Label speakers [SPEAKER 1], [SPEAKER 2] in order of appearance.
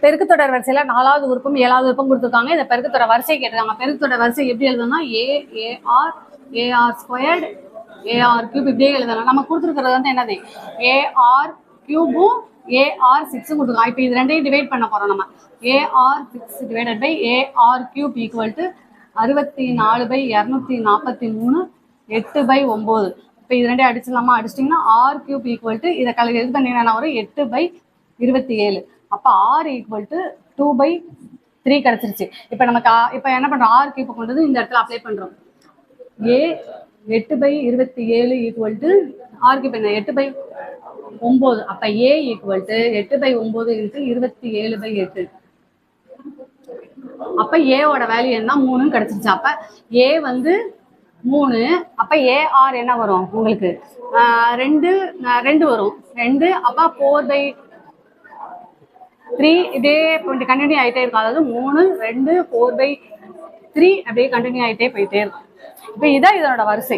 [SPEAKER 1] பெருக்குத்தொடர் வரிசையில 4வது உறுப்பும் 7வது உறுப்பும் கொடுத்துருக்காங்க. இந்த பெருக்குத்தொடர் வரிசை கேட்டிருக்காங்க. பெருக்குத்தொடர் வரிசை எப்படி எழுதணும்னா AR கியூப் இப்படியே எழுதலாம். நம்ம கொடுத்துருக்கிறது வந்து என்னது AR கியூபும் AR6 கொடுத்துருக்கோம். இப்போ இது ரெண்டையும் டிவைட் பண்ண போறோம். நம்ம AR6 divided by AR cube equal to 64/243 8/9. இப்போ இது ரெண்டையும் அடிச்சிடலாமா? அடிச்சிட்டிங்கன்னா R கியூப் ஈக்குவல் டு இதை இது பண்ணிங்கன்னா வரும் 8/27. அப்போ R ஈக்குவல் டு 2/3 கிடைச்சிருச்சு. இப்போ நமக்கு இப்போ என்ன பண்றோம்? R கியூப் கொண்டு வந்து இந்த இடத்துல அப்ளை பண்றோம். 8/27 ஈக்குவல் டு R கியூப் என்ன 8/9. அப்ப A ஈக்குவல் டு 8/9 இன்ட்டு 27/8. அப்ப A ஓட வேல்யூ என்ன 3 கிடைச்சிருச்சு. அப்ப A வந்து 3. அப்ப AR என்ன வரும் உங்களுக்கு 2 வரும் 2. அப்ப 4/3 இதே கண்டினியூ ஆயிட்டே இருக்கும். அதாவது 3 2 4/3 அப்படியே கண்டினியூ ஆயிட்டே போயிட்டே இருக்கும். இப்ப இதான் இதனோட வரிசை.